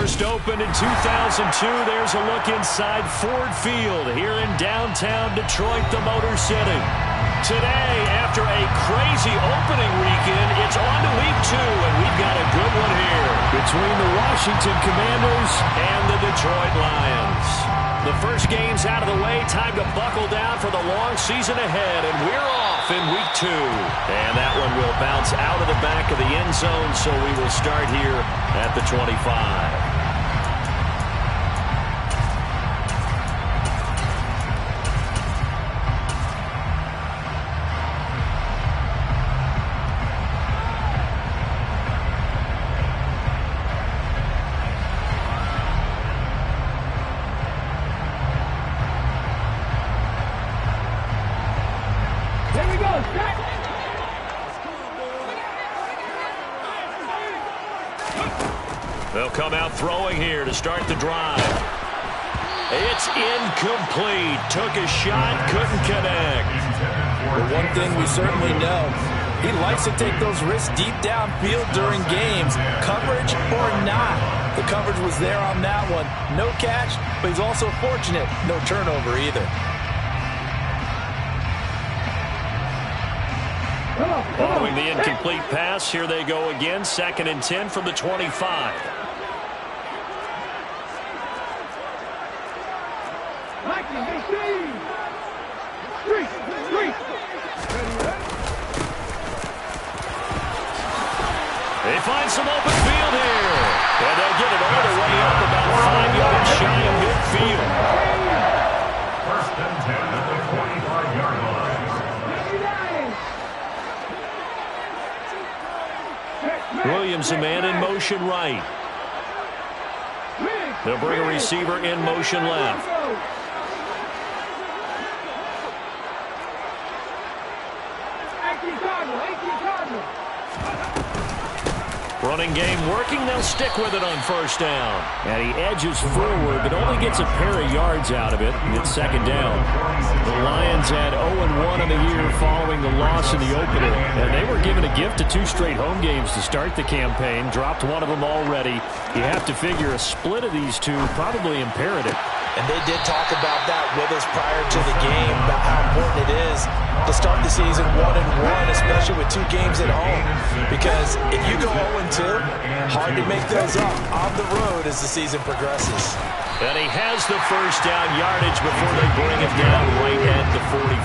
First opened in 2002. There's a look inside Ford Field here in downtown Detroit, the Motor City. Today, after a crazy opening weekend, it's on to week 2, and we've got a good one here between the Washington Commanders and the Detroit Lions. The first game's out of the way. Time to buckle down for the long season ahead, and we're off in week 2. And that one will bounce out of the back of the end zone, so we will start here at the 25. They'll come out throwing here to start the drive. It's incomplete. Took a shot, couldn't connect. Well, one thing we certainly know, he likes to take those risks deep downfield during games, coverage or not. The coverage was there on that one. No catch, but he's also fortunate. No turnover either. Following the incomplete pass, here they go again. 2nd and 10 from the 25. They find some open field here. And they'll get it all the way up about 5 yards shy of midfield. 1st and 10 at the 45-yard line. Williams, a man in motion right. They'll bring a receiver in motion left. Running game working. They'll stick with it on 1st down. And he edges forward, but only gets a pair of yards out of it. It's 2nd down. The Lions had 0-1 in the year following the loss in the opener. And they were given a gift of 2 straight home games to start the campaign. Dropped one of them already. You have to figure a split of these two probably imperative. And they did talk about that with us prior to the game, about how important it is to start the season 1-1, especially with 2 games at home. Because if you go 0-2, hard to make those up on the road as the season progresses. And he has the 1st down yardage before they bring him down right at the 45.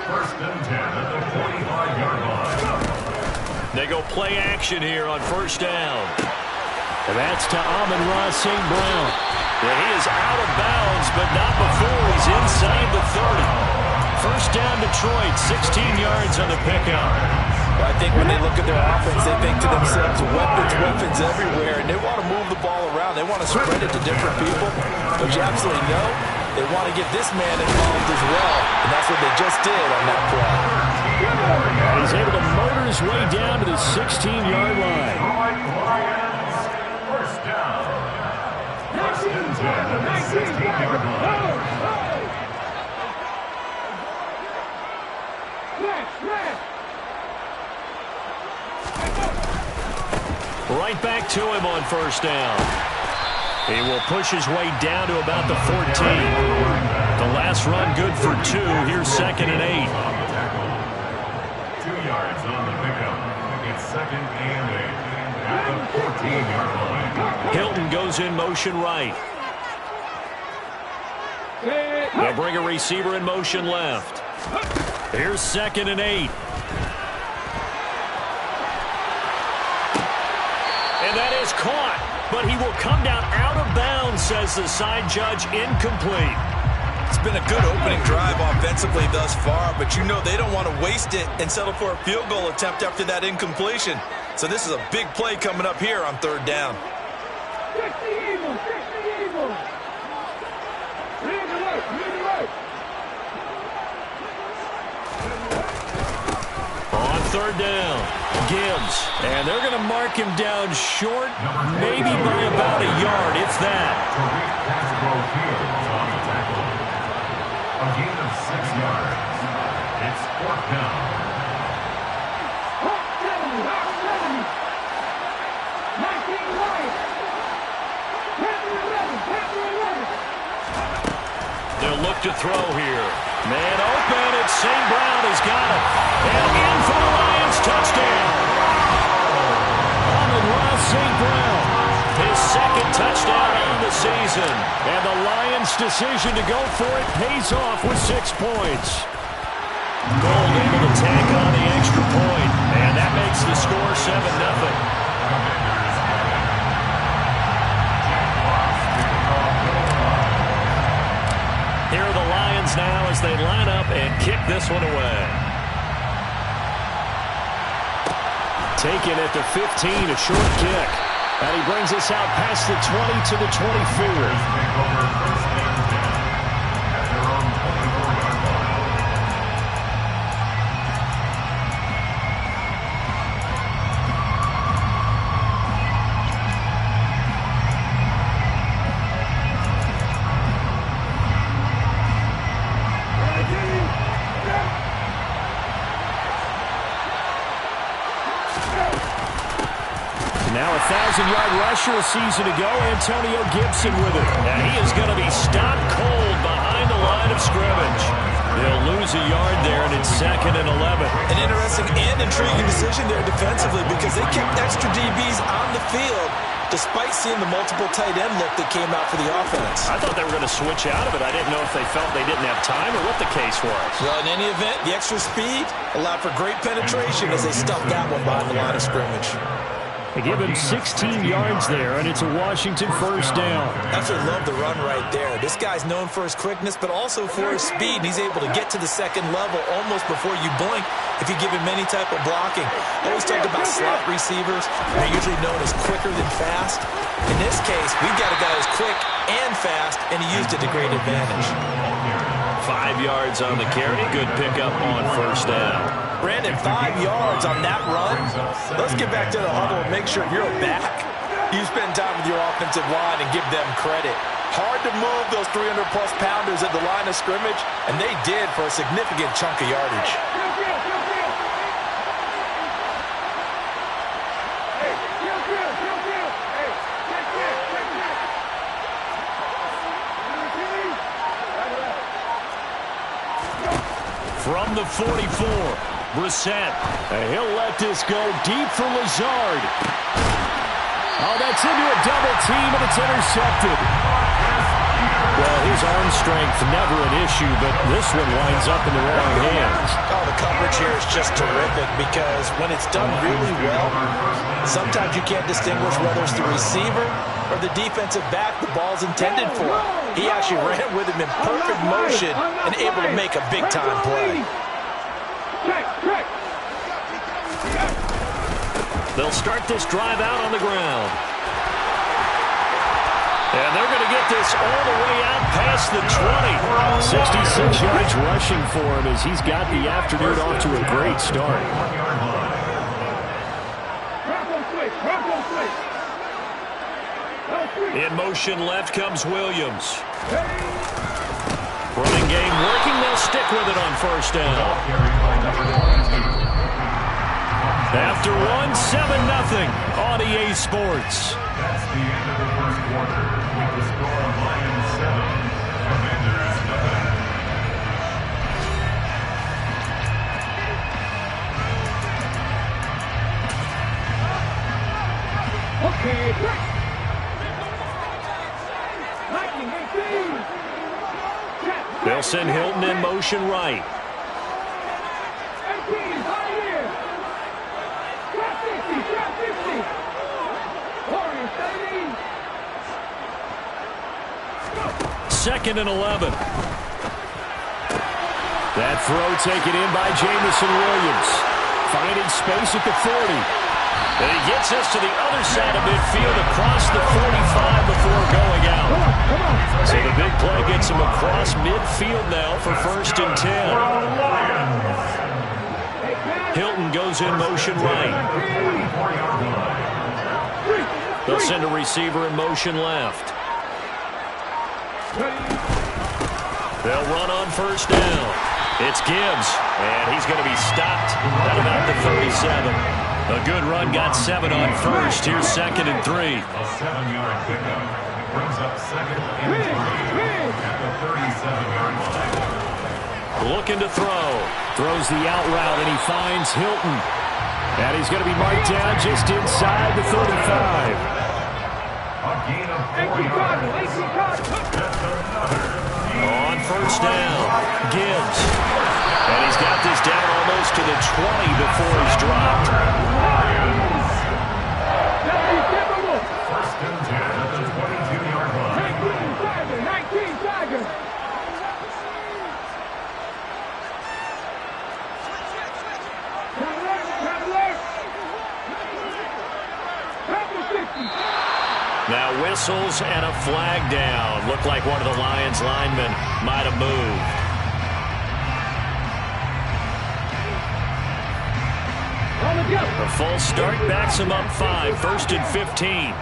1st and 10 at the 45-yard line. They go play action here on 1st down. And that's to Amon-Ra St. Brown. Yeah, he is out of bounds, but not before he's inside the 30. 1st down Detroit, 16 yards on the pickup. Well, I think when they look at their offense, they think to themselves, weapons everywhere, and they want to move the ball around. They want to spread it to different people. But you absolutely know they want to get this man involved as well, and that's what they just did on that play. He's able to motor his way down to the 16-yard line. 1st down. 1st and 10 at the 16-yard line. Right back to him on 1st down. He will push his way down to about the 14. The last run good for 2. Here's 2nd and 8. 2 yards on the pickup. It's 2nd and 8 at the 14-yard line. Hilton goes in motion right. They'll bring a receiver in motion left. Here's 2nd and 8. And that is caught, but he will come down out of bounds, says the side judge. Incomplete. It's been a good opening drive offensively thus far, but you know they don't want to waste it and settle for a field goal attempt after that incompletion. So this is a big play coming up here on 3rd down. On 3rd down, Gibbs. And they're going to mark him down short, maybe by about a yard, if that. A gain of 6 yards. It's 4th down. look to throw here. Man open. It's St. Brown has got it. And in for the Lions touchdown. Amon-Ra St. Brown. His second touchdown on the season. And the Lions' decision to go for it pays off with 6 points. Gold able to tack on the extra point. And that makes the score 7-0. Here are the Lions now as they line up and kick this one away. Taken at the 15, a short kick. And he brings us out past the 20 to the 24. Now a 1,000-yard rusher a season ago, Antonio Gibson with it. And he is going to be stopped cold behind the line of scrimmage. They'll lose a yard there, and it's 2nd and 11. An interesting and intriguing decision there defensively because they kept extra DBs on the field despite seeing the multiple tight end look that came out for the offense. I thought they were going to switch out of it. I didn't know if they felt they didn't have time or what the case was. Well, in any event, the extra speed allowed for great penetration as they stuffed that one behind the line of scrimmage. They give him 16 yards there, and it's a Washington first down. Absolutely love the run right there. This guy's known for his quickness, but also for his speed. And he's able to get to the second level almost before you blink if you give him any type of blocking. Always talk about slot receivers. They're usually known as quicker than fast. In this case, we've got a guy who's quick and fast, and he used it to great advantage. 5 yards on the carry. Good pickup on first down. Brandon, 5 yards on that run. Let's get back to the huddle and make sure you're back. You spend time with your offensive line and give them credit. Hard to move those 300-plus pounders at the line of scrimmage, and they did for a significant chunk of yardage. From the 44, Brissett. He'll let this go deep for Lazard. Oh, that's into a double team, and it's intercepted. Well, his arm strength never an issue, but this one winds up in the wrong hands. Oh, the coverage here is just terrific because when it's done really well, sometimes you can't distinguish whether it's the receiver or the defensive back the ball's intended for. He actually ran with him in perfect motion and able to make a big-time play. They'll start this drive out on the ground. And they're going to get this all the way out past the 20. 66 yards rushing for him as he's got the afternoon off to a great start. In motion left comes Williams. Running game working. They'll stick with it on first down. After one, 7-0 on EA Sports. That's the end of the first quarter. With the score of Lions 7, Commanders nothing. Okay. They'll send Hilton in motion right. Second and 11. That throw taken in by Jamison Williams. Finding space at the 40. And he gets us to the other side of midfield across the 45 before going out. So the big play gets him across midfield now for 1st and 10. Hilton goes in motion right. They'll send a receiver in motion left. They'll run on first down. It's Gibbs, and he's going to be stopped at about the 37. A good run got 7 on first. Here's 2nd and 3. A 7-yard pickup. Brings up second and 3 at the 37-yard line. Looking to throw. Throws the out route, and he finds Hilton. And he's going to be marked down just inside the 35. A gain of 4 yards. That's another. On first down, Gibbs. And he's got this down almost to the 20 before he's dropped. First and 10 at the 22-yard line. 19 Tigers. Now whistles and a flag down. Looked like one of the Lions linemen might have moved. A false start backs him up 5. First and 15.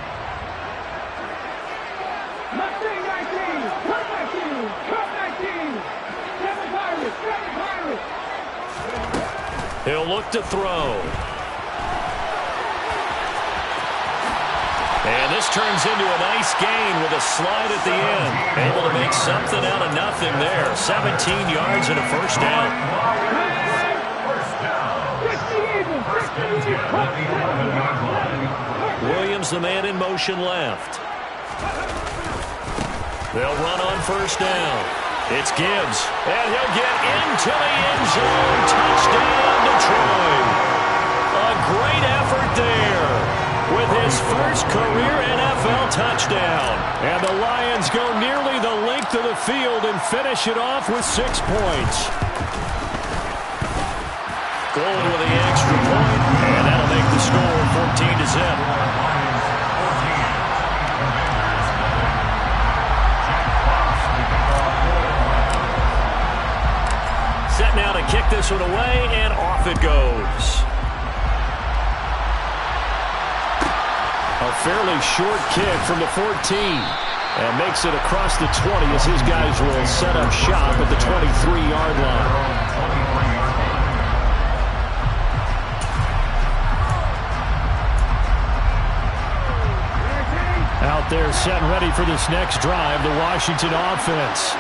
He'll look to throw. And this turns into a nice gain with a slide at the end. Able to make something out of nothing there. 17 yards and a first down. First and 10 at the 11-yard line. Williams, the man in motion left. They'll run on first down. It's Gibbs. And he'll get into the end zone. Touchdown, Detroit. A great effort there with his first career NFL touchdown. And the Lions go nearly the length of the field and finish it off with 6 points. Gold with the extra point, and that'll make the score 14-0. Set now to kick this one away, and off it goes. A fairly short kick from the 14. And makes it across the 20 as his guys will set up shop at the 23-yard line. Out there set and ready for this next drive, the Washington offense.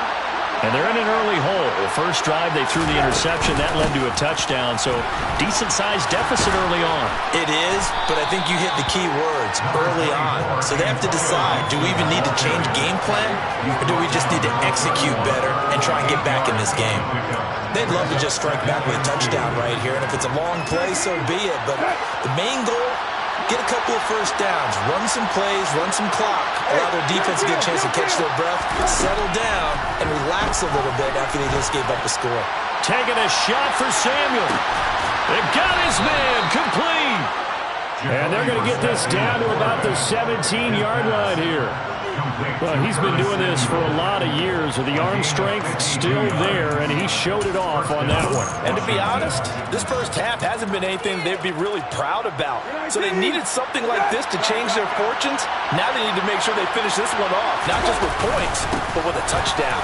And they're in an early hole. The first drive, they threw the interception. That led to a touchdown. So decent-sized deficit early on. It is, but I think you hit the key words, early on. So they have to decide, do we even need to change game plan? Or do we just need to execute better and try and get back in this game? They'd love to just strike back with a touchdown right here. And if it's a long play, so be it. But the main goal, get a couple of first downs, run some plays, run some clock, allow their defense to get a chance to catch their breath, settle down, and relax a little bit after they just gave up a score. Taking a shot for Samuel. They've got his man complete. And they're going to get this down to about the 17-yard line here. Well, he's been doing this for a lot of years with the arm strength still there, and he showed it off on that one. And to be honest, this first half hasn't been anything they'd be really proud about. So they needed something like this to change their fortunes. Now they need to make sure they finish this one off, not just with points, but with a touchdown.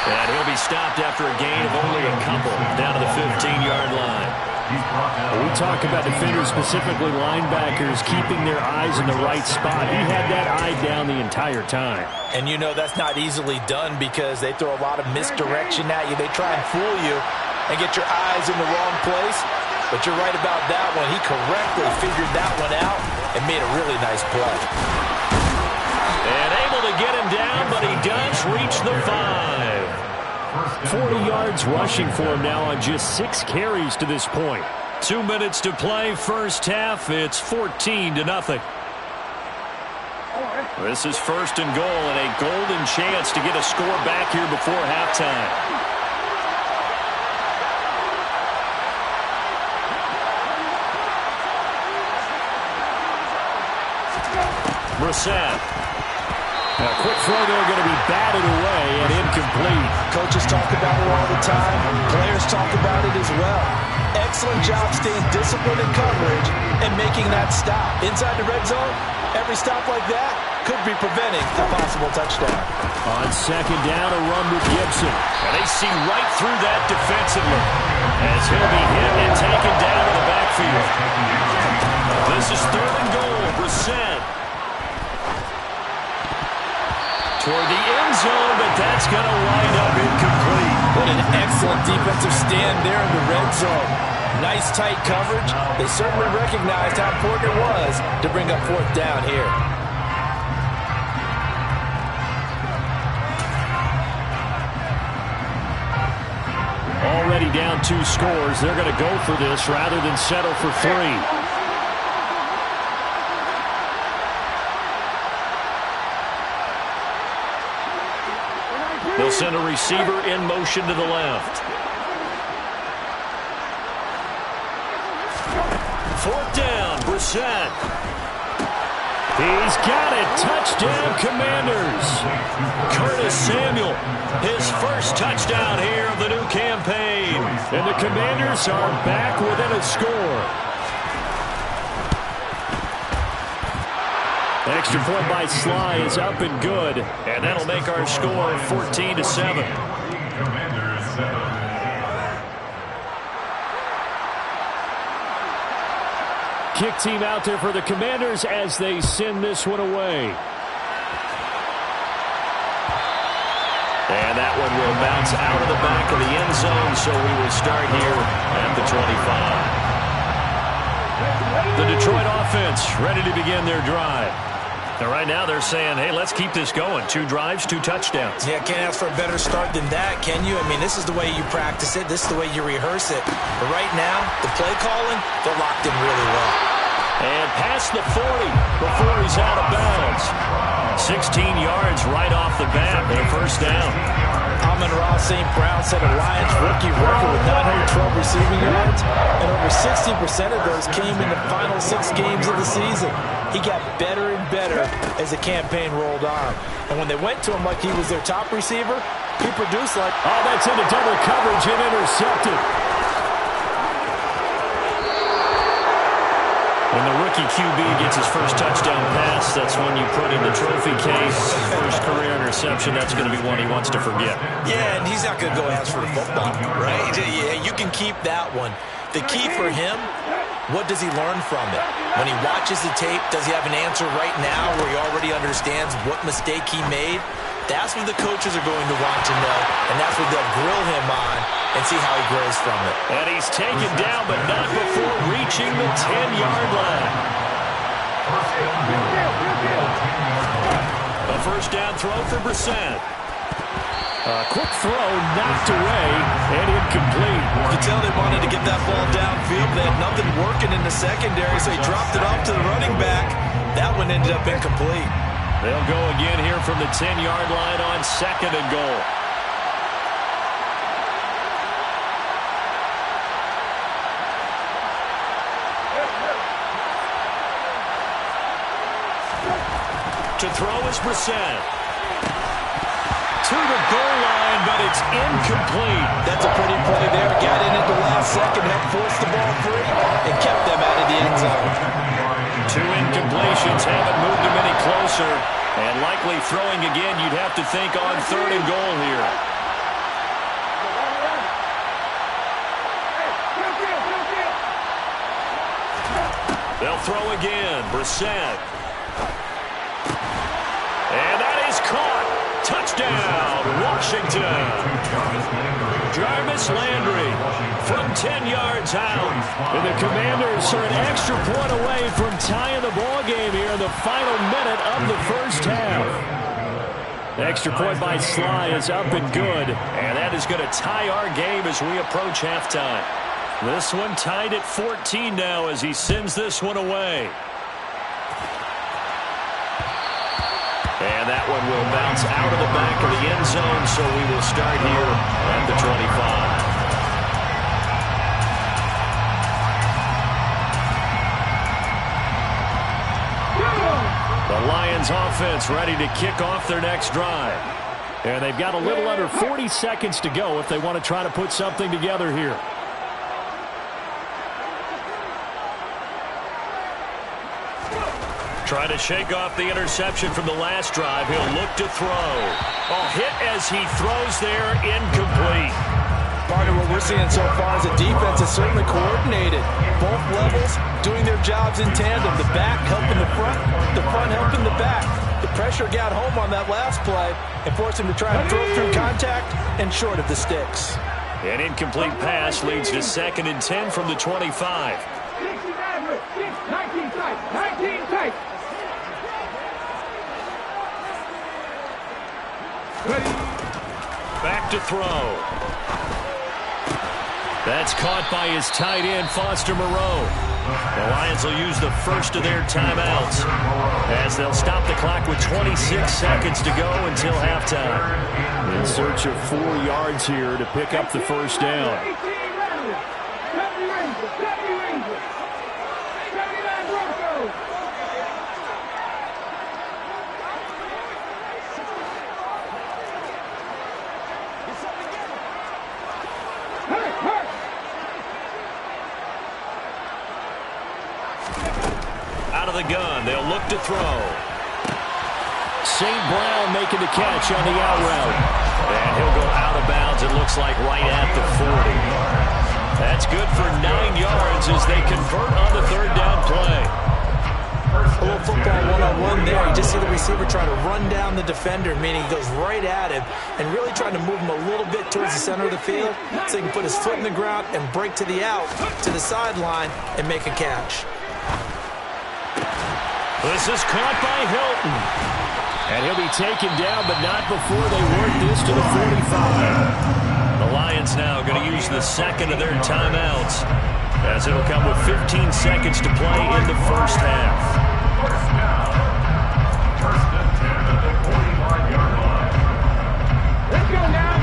And he'll be stopped after a gain of only a couple down to the 15-yard line. We talk about defenders, specifically linebackers, keeping their eyes in the right spot. He had that eye down the entire time. And you know that's not easily done because they throw a lot of misdirection at you. They try and fool you and get your eyes in the wrong place. But you're right about that one. He correctly figured that one out and made a really nice play. And able to get him down, but he does reach the 5. 40 yards rushing for him now on just 6 carries to this point. 2 minutes to play first half. It's 14-0. This is first and goal and a golden chance to get a score back here before halftime. Brissett. A quick throw there going to be batted away and incomplete. Coaches talk about it all the time. Players talk about it as well. Excellent job staying disciplined in coverage and making that stop. Inside the red zone, every stop like that could be preventing a possible touchdown. On second down, a run with Gibson. And they see right through that defensively as he'll be hit and taken down to the backfield. This is third and goal. Brissett. toward the end zone, but that's going to wind up incomplete. What an excellent defensive stand there in the red zone. Nice tight coverage. They certainly recognized how important it was to bring up fourth down here. Already down 2 scores. They're going to go for this rather than settle for 3. They'll send a receiver in motion to the left. 4th down, Brissett. He's got it. Touchdown, Commanders. Curtis Samuel, his first touchdown here of the new campaign. And the Commanders are back within a score. Extra point by Sly is up and good. And that'll make our score 14-7. Kick team out there for the Commanders as they send this one away. And that one will bounce out of the back of the end zone, so we will start here at the 25. The Detroit offense ready to begin their drive. And right now they're saying, hey, let's keep this going. 2 drives, 2 touchdowns. Yeah, can't ask for a better start than that, can you? I mean, this is the way you practice it. This is the way you rehearse it. But right now, the play calling, they're locked in really well. And past the 40 before he's out of bounds. 16 yards right off the bat and a first down. Amon-Ra St. Brown set a Lions rookie record with 912 receiving yards, and over 60% of those came in the final 6 games of the season. He got better and better as the campaign rolled on. And when they went to him like he was their top receiver, he produced like... Oh, that's into double coverage and intercepted. When the rookie QB gets his first touchdown pass, that's when you put in the trophy case. First career interception, that's going to be one he wants to forget. Yeah, and he's not going to go ask for the football, right? Yeah, you can keep that one. The key for him, what does he learn from it? When he watches the tape, does he have an answer right now where he already understands what mistake he made? That's what the coaches are going to want to know, and that's what they'll grill him on and see how he grows from it. And he's taken down, but not before reaching the 10-yard line. A first down throw for Brissett. A quick throw knocked away and incomplete. You can tell they wanted to get that ball downfield. They had nothing working in the secondary, so he dropped it off to the running back. That one ended up incomplete. They'll go again here from the 10-yard line on 2nd and goal. To throw is Brissett. To the goal line, but it's incomplete. That's a pretty play there. Got in at the last second, helped force the ball free, and kept them out of the end zone. 2 incompletions haven't moved him any closer. And likely throwing again, you'd have to think on 3rd and goal here. They'll throw again. Brissett. And that is caught. Touchdown, Washington. Jarvis Landry from 10 yards out. And the Commanders are an extra point away from tying the ball game here in the final minute of the first half. The extra point by Sly is up and good. And that is going to tie our game as we approach halftime. This one tied at 14 now as he sends this one away. And that one will bounce out of the back of the end zone, so we will start here at the 25. The Lions offense ready to kick off their next drive. And they've got a little under 40 seconds to go if they want to try to put something together here. Trying to shake off the interception from the last drive. He'll look to throw. Oh, hit as he throws there, incomplete. Partner, what we're seeing so far is a defense is certainly coordinated. Both levels doing their jobs in tandem. The back helping the front helping the back. The pressure got home on that last play and forced him to try and throw through contact and short of the sticks. An incomplete pass leads to 2nd and 10 from the 25. 19 tight. Back to throw. That's caught by his tight end, Foster Moreau. The Lions will use the first of their timeouts as they'll stop the clock with 26 seconds to go until halftime. In search of 4 yards here to pick up the first down. Out of the gun, they'll look to throw. St. Brown making the catch on the out route. And he'll go out of bounds, it looks like right at the 40. That's good for 9 yards as they convert on the 3rd down play. A little football one-on-one there. You just see the receiver trying to run down the defender, meaning he goes right at him and really trying to move him a little bit towards the center of the field so he can put his foot in the ground and break to the out, to the sideline, and make a catch. This is caught by Hilton. And he'll be taken down, but not before they work this to the 45. The Lions now going to use the 2nd of their timeouts as it'll come with 15 seconds to play in the first half. First and 10 at the 45-yard line. Let's go now.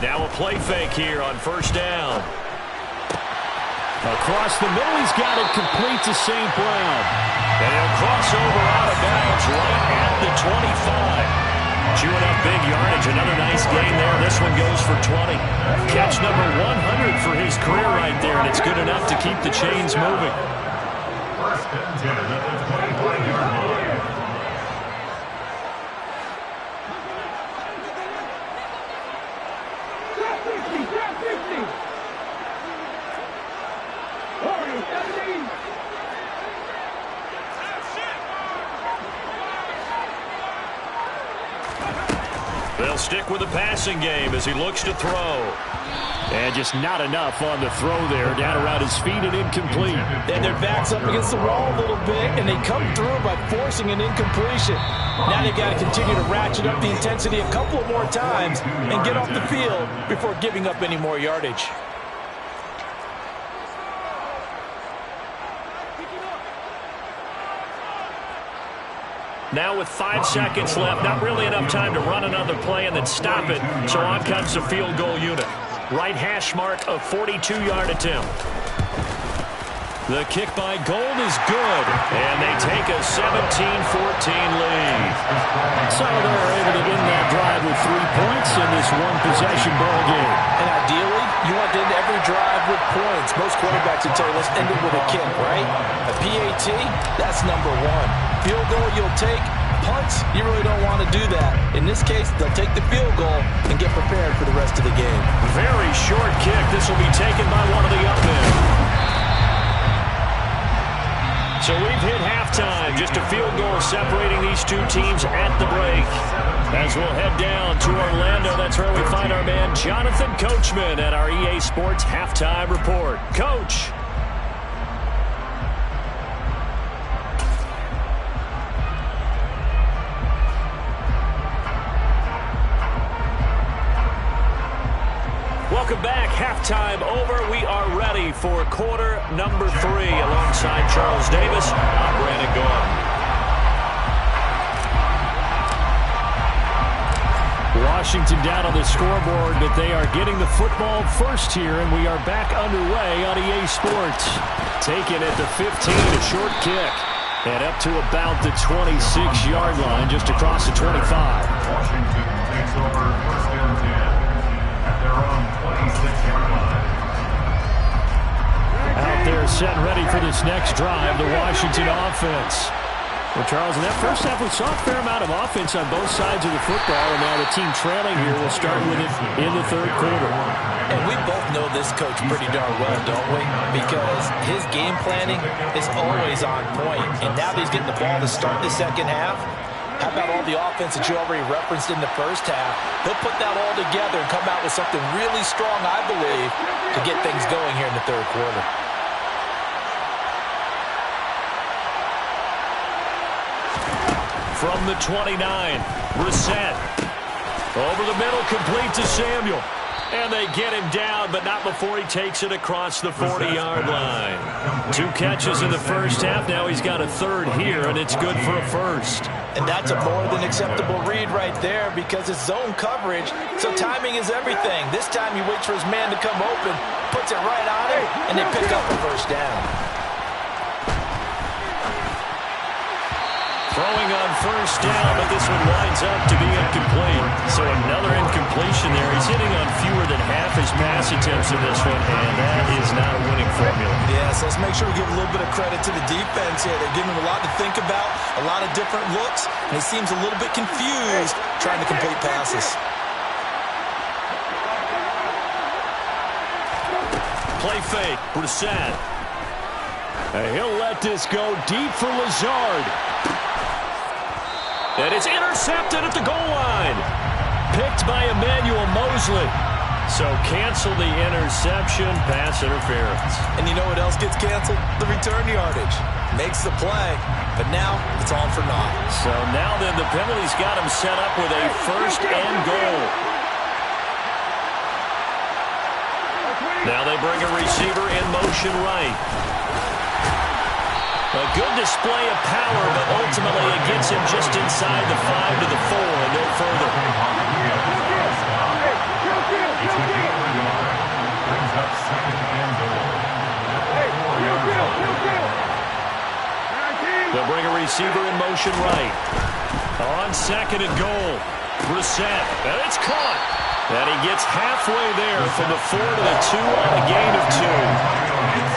Now a play fake here on 1st down. Across the middle, he's got it complete to St. Brown. And he'll cross over out of bounds right at the 25. Chewing up big yardage. Another nice gain there. This one goes for 20. Catch number 100 for his career right there, and it's good enough to keep the chains moving. First and 10 at the 25-yard line. They'll stick with the passing game as he looks to throw. And just not enough on the throw there. Down around his feet and incomplete. And their back's up against the wall a little bit, and they come through by forcing an incompletion. Now they've got to continue to ratchet up the intensity a couple more times and get off the field before giving up any more yardage. Now with 5 seconds left, not really enough time to run another play and then stop it. So on comes the field goal unit. Right hash mark of 42-yard attempt. The kick by Gold is good, and they take a 17-14 lead. So they're able to end that drive with 3 points in this one-possession ball game. And ideally, you want to end every drive with points. Most quarterbacks would tell you, let's end it with a kick, right? A PAT, that's number 1. Field goal you'll take. Punts, you really don't want to do that. In this case, they'll take the field goal and get prepared for the rest of the game. Very short kick. This will be taken by one of the young men. So we've hit halftime. Just a field goal separating these two teams at the break. As we'll head down to Orlando, that's where we find our man Jonathan Coachman at our EA Sports Halftime Report. Coach. Welcome back. Halftime over. We are ready for quarter number 3 alongside Charles Davis. I'm Brandon Gordon. Washington down on the scoreboard, but they are getting the football first here, and we are back underway on EA Sports. Taken at the 15, a short kick. And up to about the 26-yard line, just across the 25. Washington takes over first and 10 at their own 26-yard line. Out there set and ready for this next drive, the Washington offense. Well, Charles, in that first half, we saw a fair amount of offense on both sides of the football, and now the team trailing here will start with it in the third quarter. And we both know this coach pretty darn well, don't we? Because his game planning is always on point. And now that he's getting the ball to start the second half, how about all the offense that you already referenced in the first half? He'll put that all together and come out with something really strong, I believe, to get things going here in the third quarter. From the 29, Brissett. Over the middle, complete to Samuel. And they get him down, but not before he takes it across the 40-yard line. 2 catches in the first half. Now he's got a third here, and it's good for a first. And that's a more than acceptable read right there because it's zone coverage, so timing is everything. This time he waits for his man to come open, puts it right on him, and they pick up a first down. Throwing on first down, but this one winds up to be incomplete. So another incompletion there. He's hitting on fewer than half his pass attempts in this one, and that is not a winning formula. Yeah, so let's make sure we give a little bit of credit to the defense here. They're giving him a lot to think about, a lot of different looks, and he seems a little bit confused trying to complete passes. Play fake, Brissett. And he'll let this go deep for Lazard. And it's intercepted at the goal line. Picked by Emmanuel Mosley. So cancel the interception, pass interference. And you know what else gets canceled? The return yardage. Makes the play, but now it's all for naught. So now then the penalty's got him set up with a first and goal. Now they bring a receiver in motion right. A good display of power, but ultimately it gets him just inside the 5 to the 4 and no further. They'll bring a receiver in motion right. On second and goal. Brissett, and it's caught. And he gets halfway there from the 4 to the 2 on a gain of 2.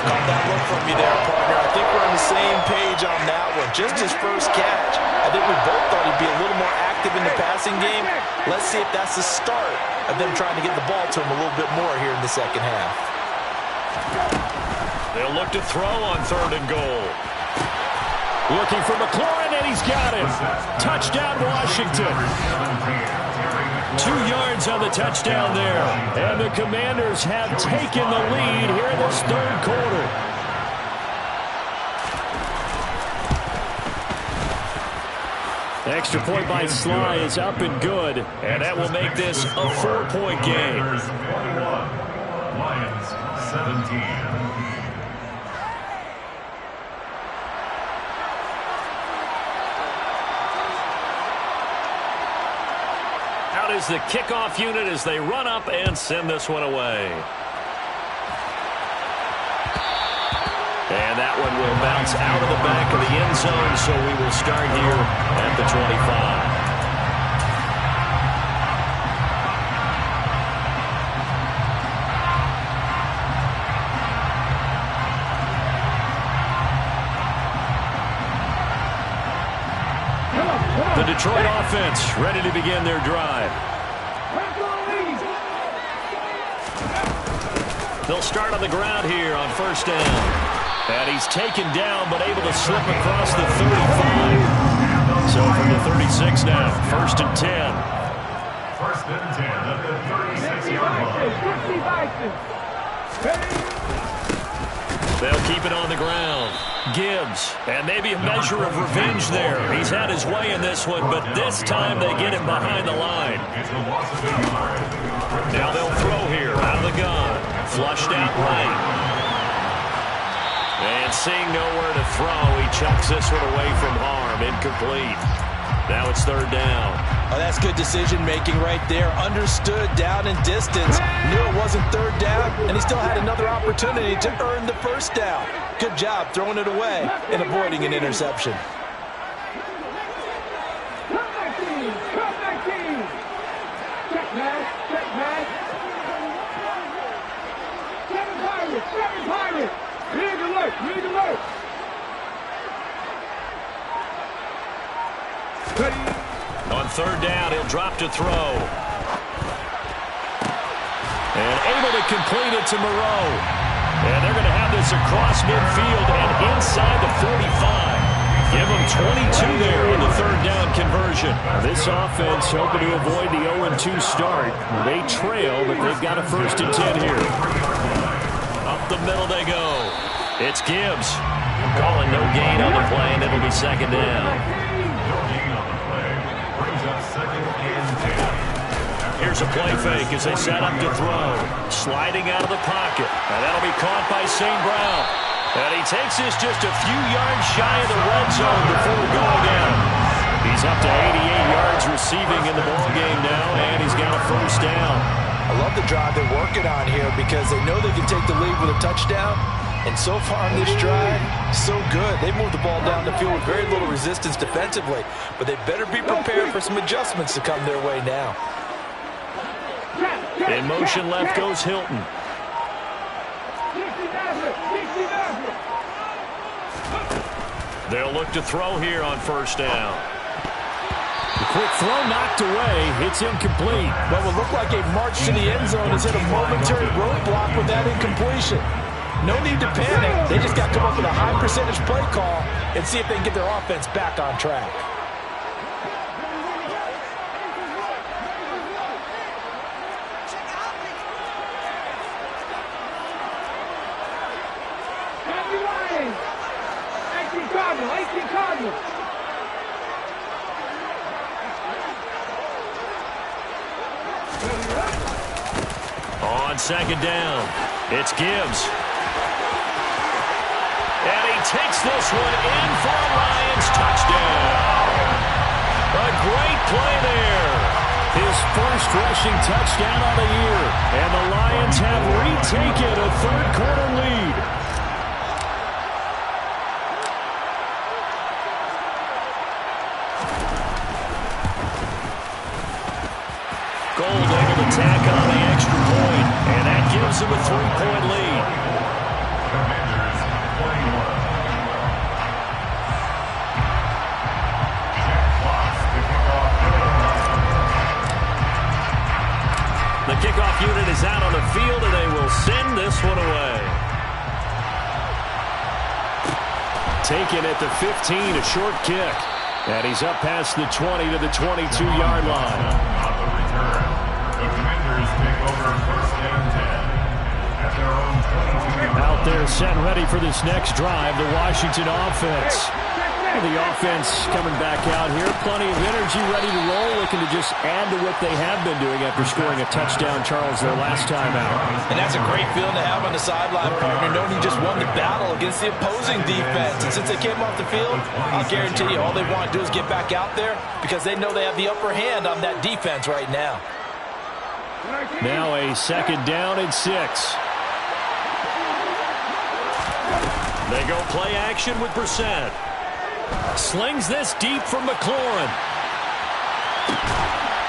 Caught that look from you there, partner. I think we're on the same page on that one. Just his first catch. I think we both thought he'd be a little more active in the passing game. Let's see if that's the start of them trying to get the ball to him a little bit more here in the second half. They'll look to throw on third and goal. Looking for McLaurin, and he's got it. Touchdown, Washington. 2 yards on the touchdown there. And the Commanders have taken the lead here in this third quarter. Extra point by Sly is up and good. And that will make this a 4-point game. Lions 17. Out is the kickoff unit as they run up and send this one away. And that one will bounce out of the back of the end zone, so we will start here at the 25. The Detroit offense ready to begin their drive. They'll start on the ground here on first down. And he's taken down, but able to slip across the 35. So from the 36 now, first and 10. First and 10 at the 36-yard line. They'll keep it on the ground. Gibbs, and maybe a measure of revenge there. He's had his way in this one, but this time they get him behind the line. Now they'll throw here out of the gun. Flushed out right. And seeing nowhere to throw, he chucks this one away from harm. Incomplete. Now it's third down. Oh, that's good decision-making right there. Understood down and distance. Knew it wasn't third down, and he still had another opportunity to earn the first down. Good job throwing it away and avoiding an interception. On third down, he'll drop to throw. And able to complete it to Moreau. And they're going to have this across midfield and inside the 45. Give them 22 there on the third down conversion. This offense hoping to avoid the 0-2 start. They trail, but they've got a 1st and 10 here. Up the middle they go. It's Gibbs. Calling no gain on the play, and it'll be 2nd down. No gain on the play. Brings up 2nd and 10. Here's a play fake as they set up to throw. Sliding out of the pocket. And that'll be caught by St. Brown. And he takes this just a few yards shy of the red zone before going out. He's up to 88 yards receiving in the ballgame now, and he's got a 1st down. I love the drive they're working on here because they know they can take the lead with a touchdown. And so far on this drive, so good. They moved the ball down the field with very little resistance defensively. But they better be prepared for some adjustments to come their way now. In motion left goes Hilton. They'll look to throw here on 1st down. The quick throw knocked away. It's incomplete. What will look like a march to the end zone is hit a momentary roadblock with that incompletion. No need to panic. They just got to come up with a high percentage play call and see if they can get their offense back on track. On 2nd down, it's Gibbs. And he takes this one in for a Lions touchdown. A great play there. His 1st rushing touchdown of the year. And the Lions have retaken a 3rd quarter lead. Gold able to tack on the extra point, and that gives them a 3-point lead. Commanders 21. Check clocks to kick off. The kickoff unit is out on the field, and they will send this one away. Taken at the 15, a short kick. And he's up past the 20 to the 22-yard line. On the return, the Commanders take over 1st and 10 at their own 22-yard line. Out there set ready for this next drive, the Washington offense. The offense coming back out here. Plenty of energy, ready to roll. Looking to just add to what they have been doing after scoring a touchdown, Charles, their last time out. And that's a great feeling to have on the sideline, partner, knowing you just won the battle against the opposing defense. And since they came off the field, I'll guarantee you all they want to do is get back out there because they know they have the upper hand on that defense right now. Now a 2nd down and 6. They go play action with Brissett. Slings this deep from McLaurin.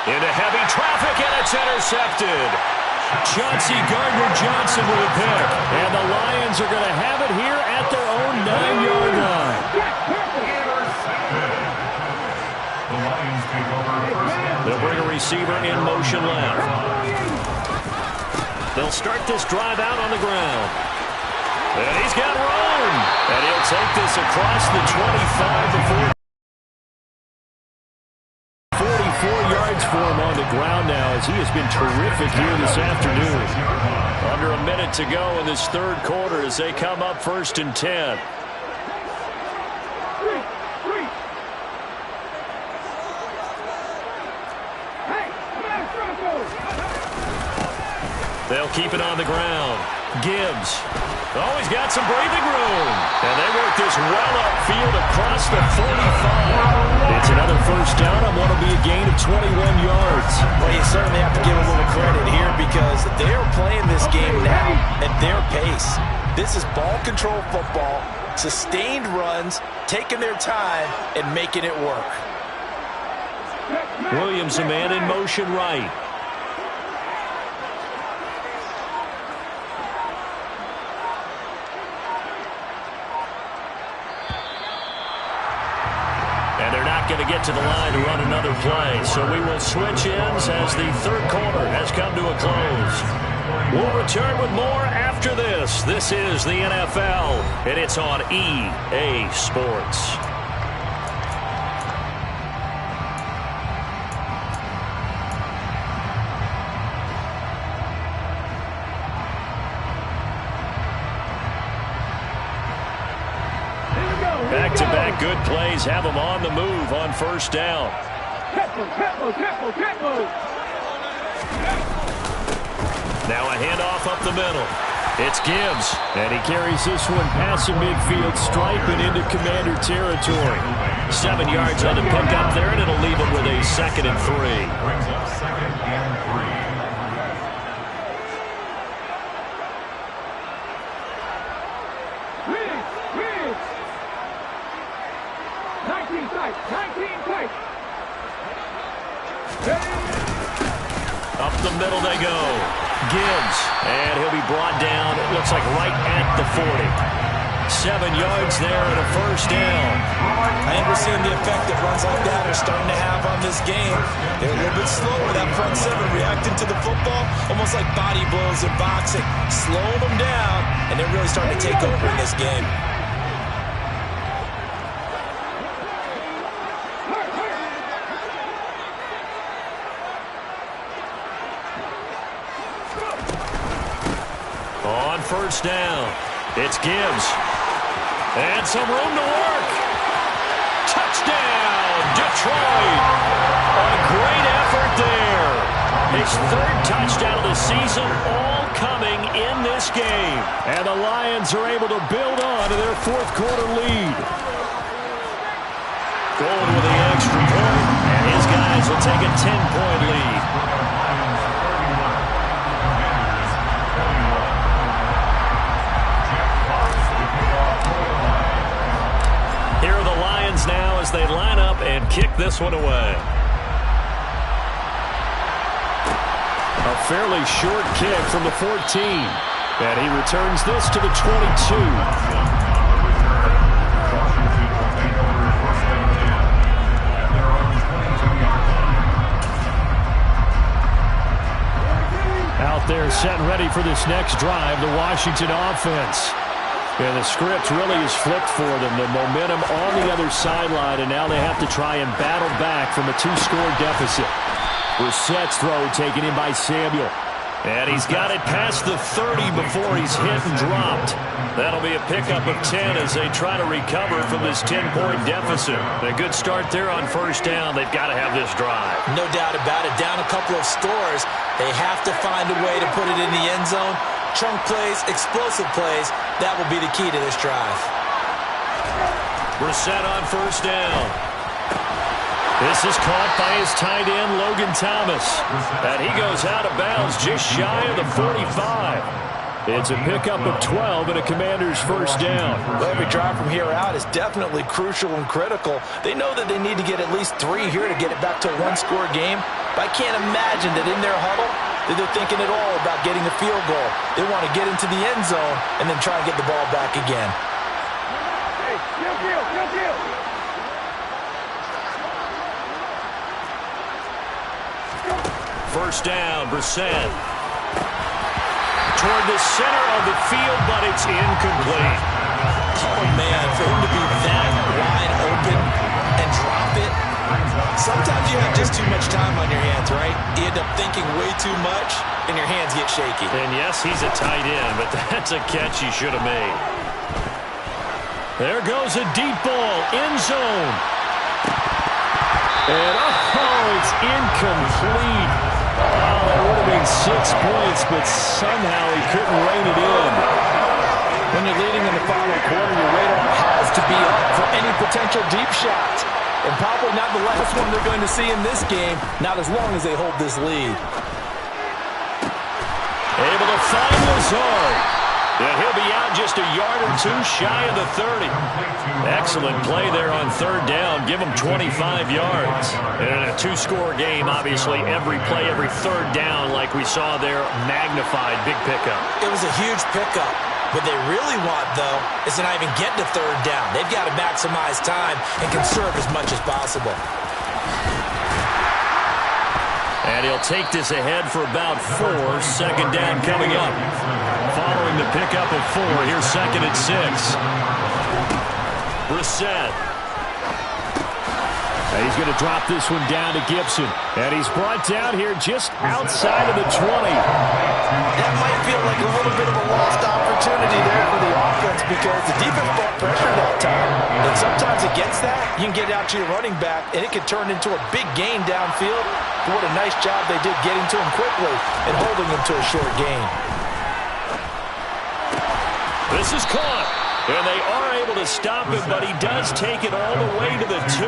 Into heavy traffic, and it's intercepted. Chauncey Gardner-Johnson with a pick. And the Lions are going to have it here at their own 9-yard line. The Lions take over 1st and 10. They'll bring a receiver in motion left. They'll start this drive out on the ground. And he's got room. And he'll take this across the 25 before 44 yards for him on the ground now as he has been terrific here this afternoon. Under a minute to go in this 3rd quarter as they come up 1st and 10. They'll keep it on the ground. Gibbs. Oh, he's got some breathing room. And they work this well upfield across the 45. It's another 1st down on what will be a gain of 21 yards. Well, you certainly have to give a little credit here because they're playing this game now at their pace. This is ball control football, sustained runs, taking their time, and making it work. Williams, a man in motion right. And they're not going to get to the line to run another play. So we will switch ends as the third quarter has come to a close. We'll return with more after this. This is the NFL, and it's on EA Sports. Back-to-back good plays have them on the move on first down. Now a handoff up the middle. It's Gibbs, and he carries this one past the midfield stripe and into Commander territory. 7 yards on the pickup there, and it'll leave him with a 2nd and 3. Brings up 2nd and 3. Up the middle they go. Gibbs, and he'll be brought down, it looks like right at the 40. 7 yards there and a first down. I think we're seeing the effect that runs like that are starting to have on this game. They're a little bit slower, that front seven, reacting to the football, almost like body blows in boxing. Slowing them down, and they're really starting to take over in this game. On first down, it's Gibbs. And some room to work. Touchdown, Detroit. A great effort there. His 3rd touchdown of the season, all coming in this game. And the Lions are able to build on to their 4th quarter lead. Going with the extra point, and his guys will take a 10-point lead. Here are the Lions now as they line up and kick this one away. A fairly short kick from the 14. And he returns this to the 22. Out there set and ready for this next drive, the Washington offense. And the script really is flipped for them. The momentum on the other sideline, and now they have to try and battle back from a 2-score deficit. Brissett's throw taken in by Samuel. And he's got it past the 30 before he's hit and dropped. That'll be a pickup of 10 as they try to recover from this 10-point deficit. A good start there on first down. They've got to have this drive. No doubt about it. Down a couple of scores. They have to find a way to put it in the end zone. Chunk plays, explosive plays. That will be the key to this drive. Brissett on first down. This is caught by his tight end, Logan Thomas. And he goes out of bounds just shy of the 45. It's a pickup of 12 and a Commander's first down. Well, every drive from here out is definitely crucial and critical. They know that they need to get at least 3 here to get it back to a 1-score game. But I can't imagine that in their huddle that they're thinking at all about getting a field goal. They want to get into the end zone and then try and get the ball back again. Hey, field. First down, Brissett. Toward the center of the field, but it's incomplete. Oh, man, for him to be that wide open and drop it. Sometimes you have just too much time on your hands, right? You end up thinking way too much, and your hands get shaky. And yes, he's a tight end, but that's a catch he should have made. There goes a deep ball, end zone. And it's incomplete. Oh, it would have been 6 points, but somehow he couldn't rein it in. When you're leading in the final quarter, your radar has to be up for any potential deep shot. And probably not the last one they're going to see in this game, not as long as they hold this lead. Able to find Lazard. And he'll be out just a yard or 2 shy of the 30. Excellent play there on third down. Give him 25 yards. And in a 2-score game, obviously, every play, every third down, like we saw there, magnified. Big pickup. It was a huge pickup. What they really want, though, is to not even get to third down. They've got to maximize time and conserve as much as possible. And he'll take this ahead for about 4. Second down coming up. Following the pickup of 4, here's second and 6. Brissett. And he's going to drop this one down to Gibson. And he's brought down here just outside of the 20. That might feel like a little bit of a lost opportunity there for the offense because the defense brought pressure that time. And sometimes against that, you can get out to your running back, and it can turn into a big gain downfield. But what a nice job they did getting to him quickly and holding him to a short gain. This is caught. And they are able to stop him, but he does take it all the way to the 2.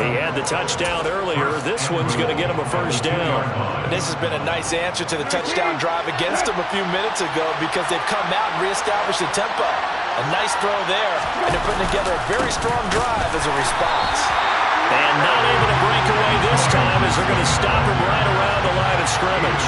He had the touchdown earlier. This one's going to get him a first down. And this has been a nice answer to the touchdown drive against them a few minutes ago because they've come out and reestablished the tempo. A nice throw there, and they're putting together a very strong drive as a response. And not able to break away this time as they're going to stop him right around the line of scrimmage.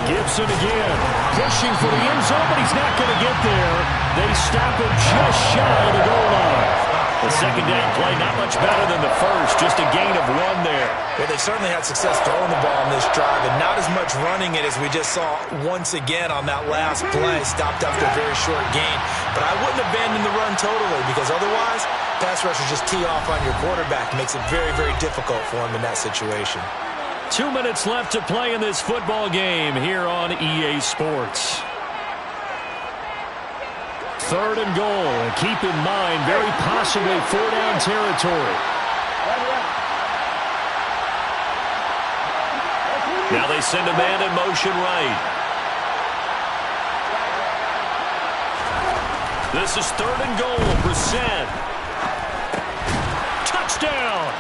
Gibson again, pushing for the end zone, but he's not going to get there. They stop him just shy of the goal line. The second down play, not much better than the first, just a gain of 1 there. Yeah, they certainly had success throwing the ball on this drive, and not as much running it as we just saw once again on that last play, stopped after a very short gain. But I wouldn't abandon the run totally, because otherwise, pass rushers just tee off on your quarterback. It makes it very, very difficult for him in that situation. 2 minutes left to play in this football game here on EA Sports. 3rd and goal, and keep in mind, very possibly 4-down territory. Now they send a man in motion right. This is 3rd and goal, Brissett. Touchdown!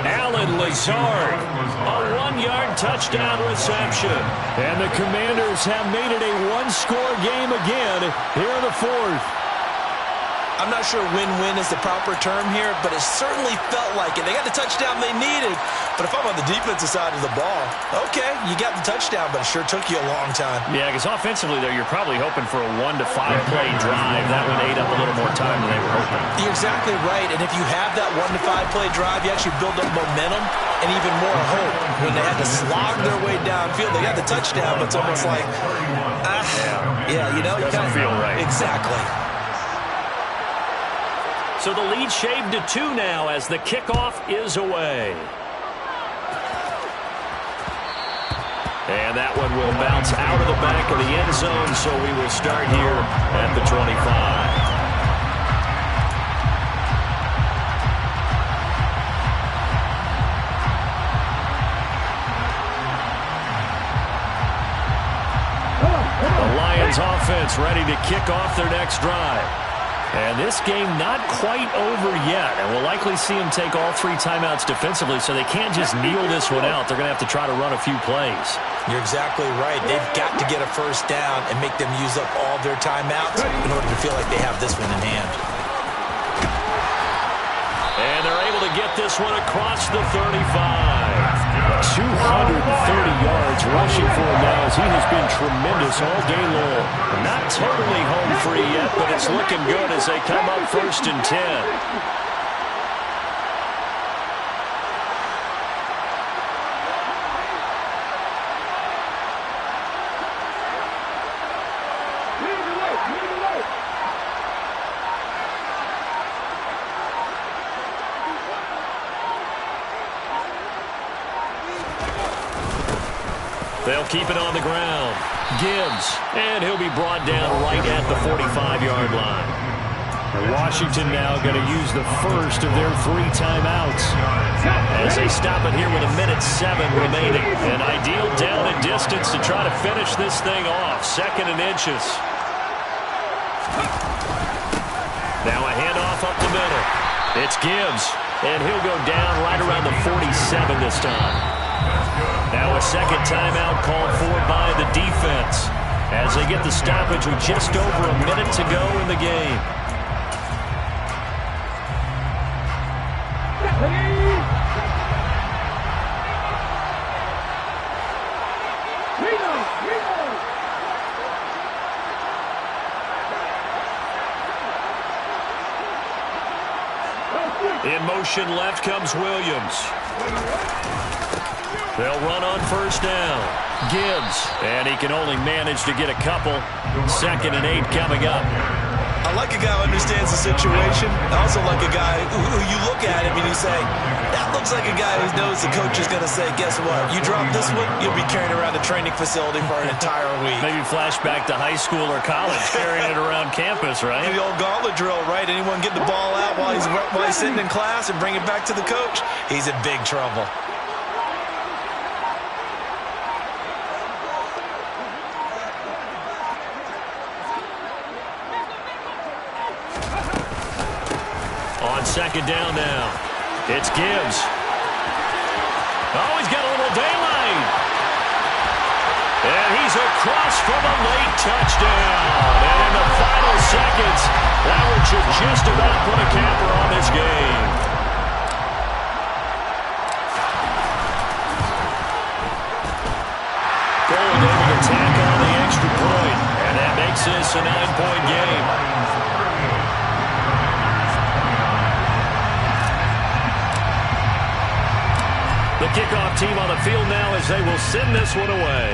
Allen Lazard, a 1-yard touchdown reception. And the Commanders have made it a 1-score game again here in the 4th. I'm not sure win-win is the proper term here, but it certainly felt like it. They got the touchdown they needed, but if I'm on the defensive side of the ball, okay, you got the touchdown, but it sure took you a long time. Yeah, because offensively, though, you're probably hoping for a 1 to 5 play drive. That one ate up a little more time than they were hoping. You're exactly right, and if you have that 1 to 5 play drive, you actually build up momentum and even more hope. When they had to slog their way downfield, they got the touchdown, but it's almost like, yeah, you know. Doesn't feel right. Exactly. So the lead shaved to 2 now as the kickoff is away. And that one will bounce out of the back of the end zone, so we will start here at the 25. The Lions offense ready to kick off their next drive. And this game not quite over yet. And we'll likely see them take all 3 timeouts defensively, so they can't just kneel this one out. They're going to have to try to run a few plays. You're exactly right. They've got to get a first down and make them use up all their timeouts in order to feel like they have this one in hand. And they're able to get this one across the 35. 230 yards rushing for him now as he has been tremendous all day long. Not totally home free yet, but it's looking good as they come up 1st and 10. They'll keep it on the ground. Gibbs, and he'll be brought down right at the 45-yard line. And Washington now going to use the first of their 3 timeouts as they stop it here with 1:07 remaining. An ideal down and distance to try to finish this thing off. 2nd and inches. Now a handoff up the middle. It's Gibbs, and he'll go down right around the 47 this time. Now a 2nd timeout called for by the defense as they get the stoppage with just over a minute to go in the game. In motion left comes Williams. They'll run on first down. Gibbs, and he can only manage to get a couple. 2nd and 8 coming up. I like a guy who understands the situation. I also like a guy who you look at him and you say, that looks like a guy who knows the coach is going to say, guess what? You drop this one, you'll be carrying around a training facility for an entire week. Maybe flashback to high school or college, carrying it around campus, right? The old gauntlet drill, right? Anyone get the ball out while he's sitting in class and bring it back to the coach? He's in big trouble. On 2nd down now. It's Gibbs. Oh, he's got a little daylight. And he's across from a late touchdown. And in the final seconds, that should just about put a capper on this game. Gold able to tack on the extra point. And that makes this a 9-point game. The kickoff team on the field now as they will send this one away.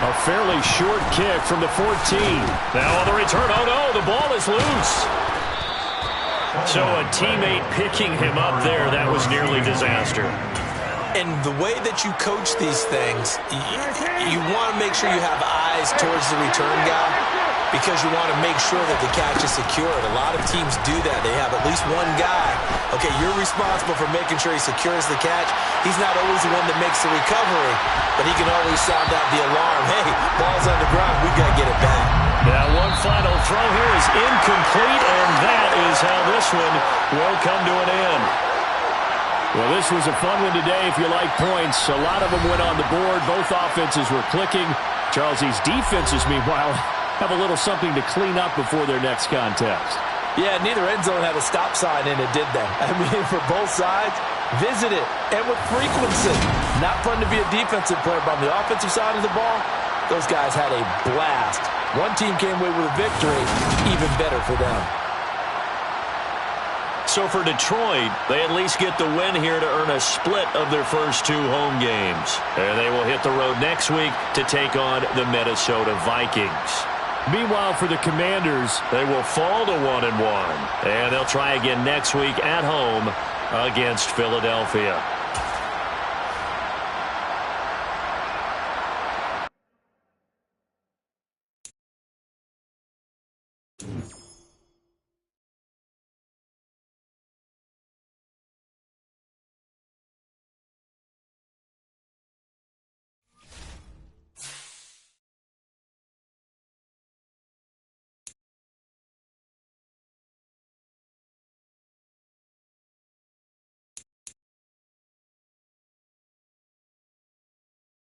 A fairly short kick from the 14. Now on the return, oh no, the ball is loose. So a teammate picking him up there, that was nearly disaster. And the way that you coach these things, you want to make sure you have eyes towards the return guy because you want to make sure that the catch is secured. A lot of teams do that. They have at least one guy. Okay, you're responsible for making sure he secures the catch. He's not always the one that makes the recovery, but he can always sound out the alarm. Hey, ball's on the ground. We've got to get it back. Now one final throw here is incomplete, and that is how this one will come to an end. Well, this was a fun one today if you like points. A lot of them went on the board. Both offenses were clicking. Charles, these defenses, meanwhile, have a little something to clean up before their next contest. Yeah, neither end zone had a stop sign in it, did they? I mean, for both sides, visit it, and with frequency. Not fun to be a defensive player, but on the offensive side of the ball, those guys had a blast. One team came away with a victory, even better for them. So for Detroit, they at least get the win here to earn a split of their first 2 home games. And they will hit the road next week to take on the Minnesota Vikings. Meanwhile, for the Commanders, they will fall to 1-1. And they'll try again next week at home against Philadelphia.